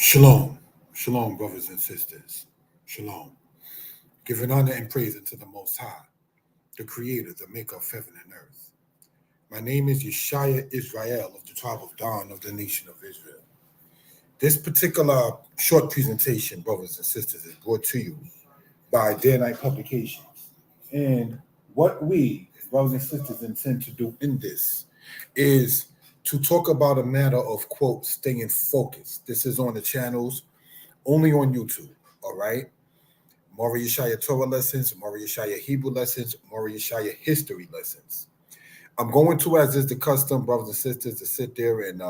Shalom. Shalom, brothers and sisters. Shalom. Giving honor and praise unto the Most High, the Creator, the Maker of heaven and earth. My name is Yeshaya Israel of the tribe of Dan of the nation of Israel. This particular short presentation, brothers and sisters, is brought to you by Danitepublications. And what we, brothers and sisters, intend to do in this is to talk about a matter of, quote, staying focused. This is on the channels, only on YouTube, all right? Mori Yeshaya Torah lessons, Mori Yeshaya Hebrew lessons, Mori Yeshaya history lessons. I'm going to, as is the custom, brothers and sisters, to sit there and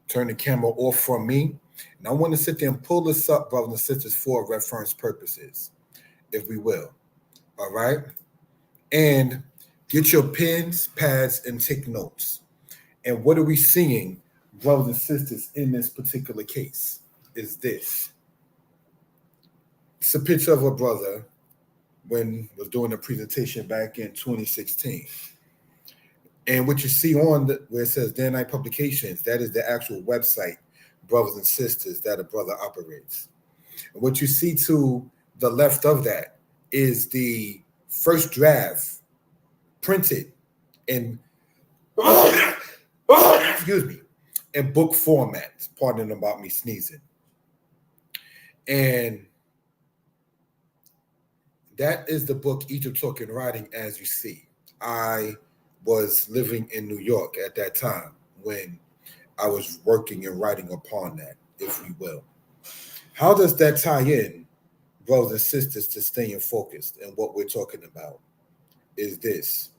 turn the camera off from me. And I want to sit there and pull this up, brothers and sisters, for reference purposes, if we will, all right? And get your pens, pads, and take notes. And what are we seeing, brothers and sisters, in this particular case is this. It's a picture of a brother when was doing a presentation back in 2016. And what you see on where it says Danitepublications, that is the actual website, brothers and sisters, that a brother operates. And what you see to the left of that is the first draft printed in excuse me, in book format. Pardon about me sneezing. And that is the book Egypt Talking Writing, as you see. I was living in New York at that time when I was working and writing upon that, if we will. How does that tie in, brothers and sisters, to staying focused? And what we're talking about is this.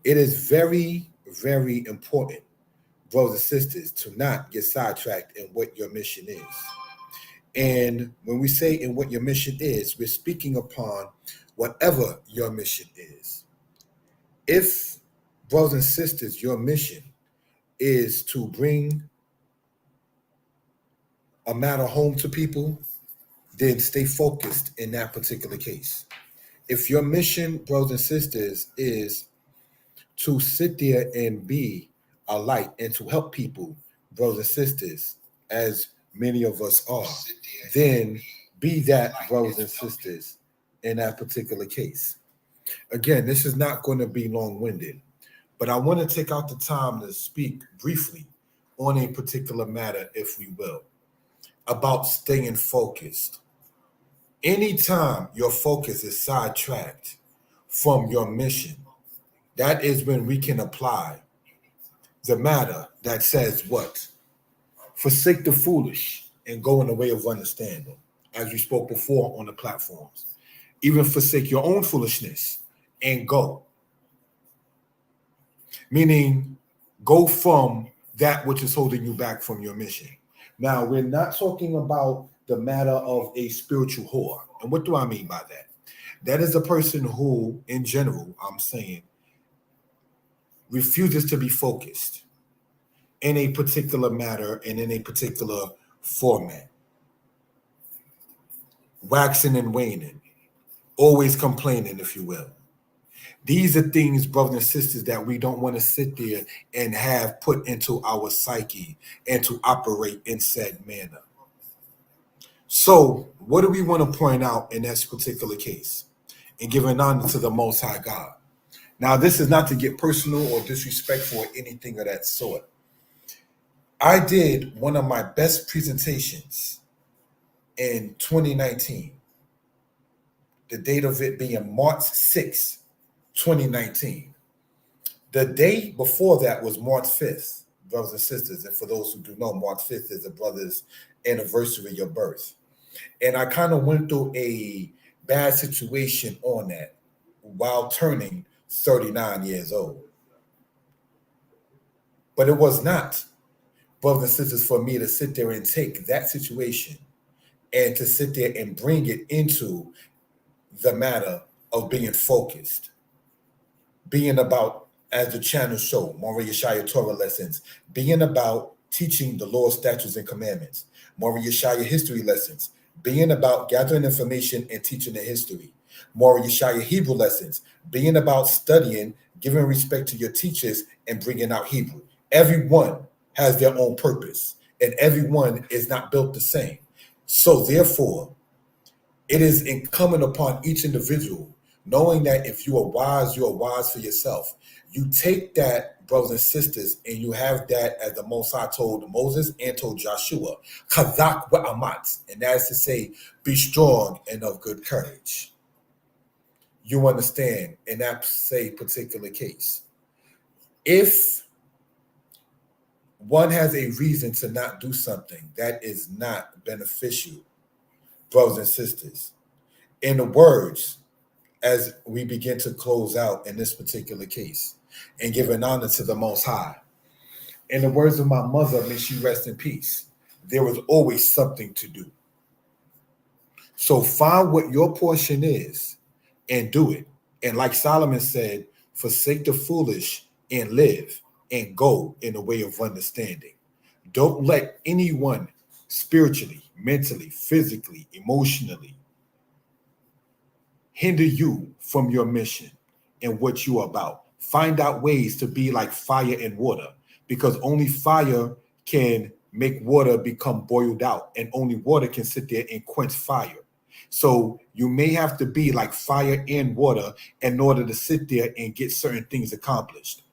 It is very, very important, brothers and sisters, to not get sidetracked in what your mission is. And when we say in what your mission is, we're speaking upon whatever your mission is. If, brothers and sisters, your mission is to bring a matter home to people, then stay focused in that particular case. If your mission, brothers and sisters, is to sit there and be a light and to help people, brothers and sisters, as many of us are, then be that, brothers and sisters, in that particular case. Again, this is not going to be long-winded, but I want to take out the time to speak briefly on a particular matter, if we will, about staying focused. Anytime your focus is sidetracked from your mission, that is when we can apply the matter that says what? Forsake the foolish and go in the way of understanding, as we spoke before on the platforms. Even forsake your own foolishness and go. Meaning, go from that which is holding you back from your mission. Now, we're not talking about the matter of a spiritual whore. And what do I mean by that? That is a person who, in general, I'm saying, refuses to be focused in a particular matter and in a particular format. Waxing and waning, always complaining, if you will. These are things, brothers and sisters, that we don't want to sit there and have put into our psyche and to operate in said manner. So, what do we want to point out in this particular case? And giving honor to the Most High God. Now, this is not to get personal or disrespectful or anything of that sort. I did one of my best presentations in 2019. The date of it being March 6th, 2019. The day before that was March 5th, brothers and sisters. And for those who do know, March 5th is a brother's anniversary of birth. And I kind of went through a bad situation on that while turning 39 years old. But it was not, brothers and sisters, for me to sit there and take that situation and to sit there and bring it into the matter of being focused, being about, as the channel show, Mori Yeshaya Torah lessons, being about teaching the Lord's statutes and commandments, Mori Yeshaya history lessons, being about gathering information and teaching the history, Mori Yeshaya Hebrew lessons, being about studying, giving respect to your teachers, and bringing out Hebrew. Everyone has their own purpose. and everyone is not built the same. So therefore, it is incumbent upon each individual, knowing that if you are wise for yourself. You take that, brothers and sisters, and you have that as the Most High told Moses and told Joshua, Chazak wa'amat, and that is to say, be strong and of good courage. You understand in that say particular case. If one has a reason to not do something that is not beneficial, brothers and sisters, in the words, as we begin to close out in this particular case and give an honor to the Most High, in the words of my mother, may she rest in peace, there was always something to do. So find what your portion is and do it. And like Solomon said, forsake the foolish and live and go in the way of understanding. Don't let anyone spiritually, mentally, physically, emotionally hinder you from your mission and what you are about. Find out ways to be like fire and water, because only fire can make water become boiled out, and only water can sit there and quench fire. So you may have to be like fire and water in order to sit there and get certain things accomplished.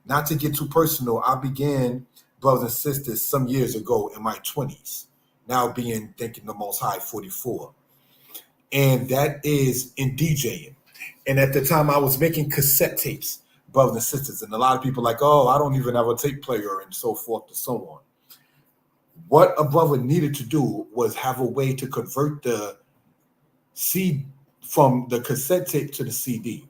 Not to get too personal, I began, brothers and sisters, some years ago in my 20s, now being, thanking the Most High, 44. And that is in DJing. And at the time I was making cassette tapes, brothers and sisters, and a lot of people like, oh, I don't even have a tape player and so forth and so on. What a brother needed to do was have a way to convert the CD from the cassette tape to the CD.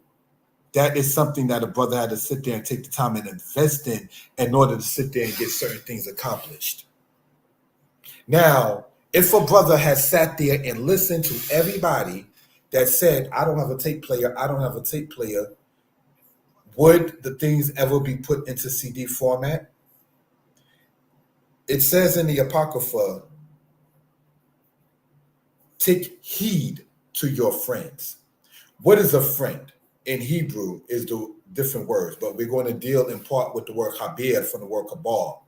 That is something that a brother had to sit there and take the time and invest in order to sit there and get certain things accomplished. Now, if a brother has sat there and listened to everybody that said, I don't have a tape player, would the things ever be put into CD format? It says in the Apocrypha, take heed to your friends. What is a friend? In Hebrew is the different words, but we're going to deal in part with the word habir from the word kabal.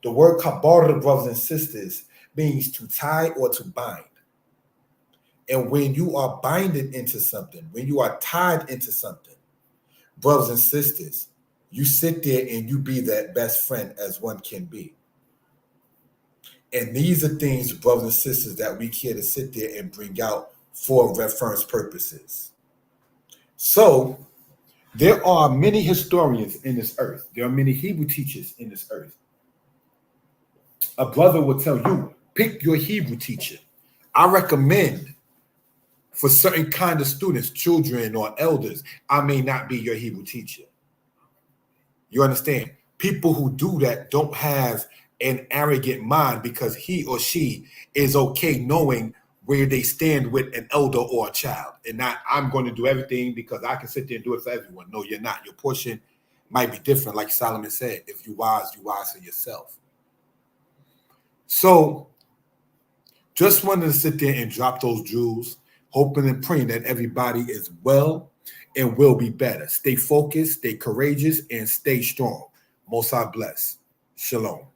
The word kabal, brothers and sisters, means to tie or to bind. And when you are binded into something, when you are tied into something, brothers and sisters, you sit there and you be that best friend as one can be. And these are things, brothers and sisters, that we care to sit there and bring out for reference purposes. So there are many historians in this earth. There are many Hebrew teachers in this earth. A brother will tell you, pick your Hebrew teacher. I recommend for certain kind of students, children or elders, I may not be your Hebrew teacher. You understand? People who do that don't have an arrogant mind because he or she is okay knowing where they stand with an elder or a child, and not, I'm going to do everything because I can sit there and do it for everyone. No, you're not. Your portion might be different. Like Solomon said, if you wise for yourself. So just wanted to sit there and drop those jewels, hoping and praying that everybody is well and will be better. Stay focused, stay courageous, and stay strong. Most High bless. Shalom.